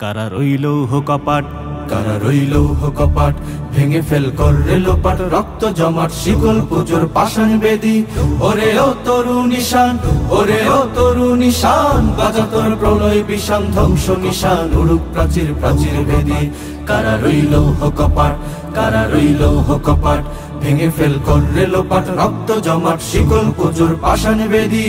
কারা রইল কপাট, কারা রইল কপাট, ভেঙে ফেল কররে লোপাট, রক্ত জমাট শিকল পুজোর পাষাণ বেদি। ওরে ও তরু নিশান, ওরে ও তরু নিশান, বাজা তোর প্রলয় বিষান, ধ্বংস নিশান, উড়ুক প্রাচীর প্রাচীর বেদি। কারা রইল কপাট, কারা রইল কপাট, ভেঙে ফেল কররে লোপাট, রক্ত জমাট শিকল পুজোর পাষাণ বেদি।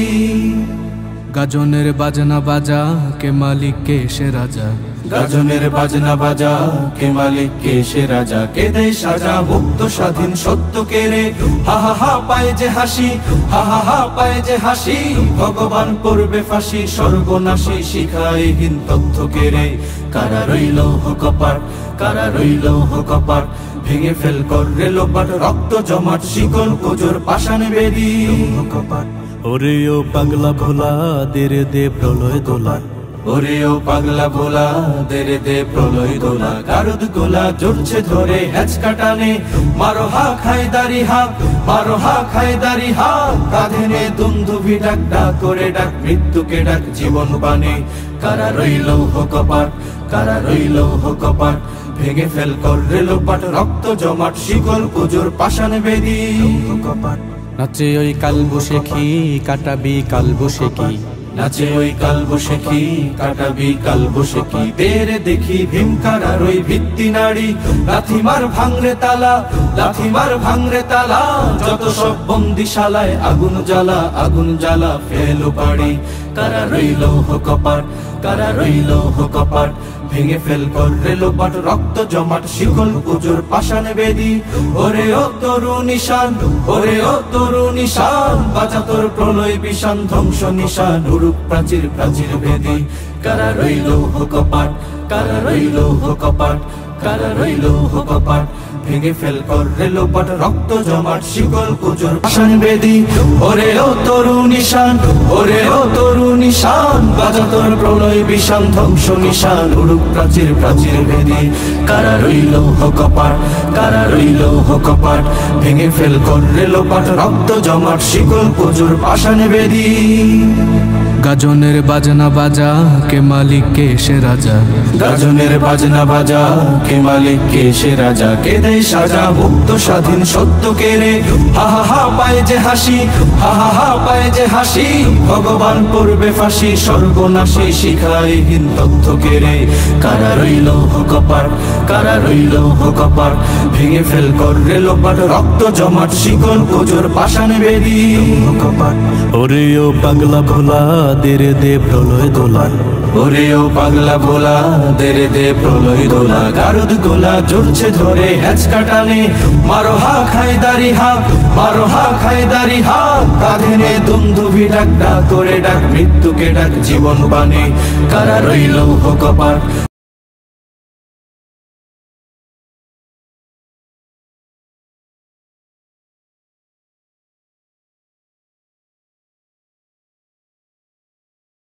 গাজনের বাজনা বাজা, কে মালিক কে সে রাজা। গাজনের বাজনা বাজা, কে মালিক কে সে রাজা। কে দেয় সাজা মুক্ত স্বাধীন সত্য কে রে। হা হা হা পায় যে হাসি, হা হা হা পায় যে হাসি, ভগবান করবে ফাঁসি, সর্বনাশী শিখায় হীন তথ্য কে রে। কারা রইল কপাট, কারা রইল কপাট, ভেঙে ফেল কররে লোপাট, রক্ত জমাট শিকল পুজোর পাষাণ বেদি। কপাট ওরে ও পাগলা ভোলা, দেরে দে প্রলয় দোলা। ওরে ও পাগলা ভোলা, দেরে দে প্রলয় দোলা। গারুদ গোলা জড়ছে ধরে হ্যাচকা টানে, মারো হা খায়দারি হা, মারো হা খায়দারি হা। কাঁধে নে দুন্দুভি ডাক, ডাক করে ডাক মৃত্যুকে ডাক জীবন বানে। কারা রইল কপাট, কারা রইল কপাট, ভেঙে ফেল কররে লোপাট, রক্ত জমাট শিকল পুজোর পাষাণ বেদি। কপাট নাচে ওই কাল বসেখি, কাটাবি কাল বসেখি। নাচে ওই কাল বসেখি, কাটাবি কাল বসেখি। বেরে দেখি ভীমকারার ওই ভিত্তি নাড়ি, লাথিমার ভাঙরে তালা, লাথিমার ভাঙরে তালা। যত সব বন্দিশালায় আগুন জ্বালা, আগুন জ্বালা ফেলো পাড়ি। কারা রইল কপাট, কারা রইল কপাট, ভেঙে ফেল কররে লোপাট, রক্ত জমাট শিকল পুজোর পাষাণ বেদি। ওরে ও তরু নিশান, ওরে ও তরু নিশান, বাজা তোর প্রলয় বিষান, ধ্বংস নিশান, উড়ুক প্রাচীর প্রাচীর বেদি। কারা রইল কপাট, কারা রইল কপাট, কারা রইল কপাট, ভেঙে ফেল কররে লোপাট, রক্ত জমাট শিকল পুজোর পাষাণ বেদি। ওরে ও তরু নিশান, ওরে ও তরু নিশান, বাজা তোর প্রলয় বিষান, ধ্বংস নিশান, উড়ুক প্রাচীর প্রাচীর বেদি। কারা রইল কপাট, কারা রইল কপাট, ভেঙে ফেল কররে লোপাট, রক্ত জমাট শিকল পুজোর পাষাণ বেদি। গাজনের বাজনা বাজা, কে মালিক কে সে রাজা। গাজনের বাজনা বাজা, কে মালিক কে সে রাজা। কে দেয় সাজা মুক্ত স্বাধীন সত্য কে রে। হা হা হা পায় যে হাসি, হা হা হা পায় যে হাসি, ভগবান করবে ফাঁসি, সর্বনাশী শিখায় হীন তথ্য কে রে। কারা রইল কপাট, কারা রইল কপাট, ভেঙে ফেল কররে লোপাট, রক্ত জমাট শিকল পুজোর পাষাণ বেদি। কপাট ওরে ও পাগলা ভোলা, দেরে দে প্রলয় দোলা। ওরে ও পাগলা ভোলা, দেরে দে প্রলয় দোলা। গারুদ গোলা জড়ছে ধরে হ্যাচকা টানে, মারো হা খায়দারি হা, মারো হা খায়দারি হা। কাঁধে নে দুন্দুভি ডাক, ডাক করে ডাক মৃত্যুকে ডাক জীবন বানে। কারা রইল কপাট।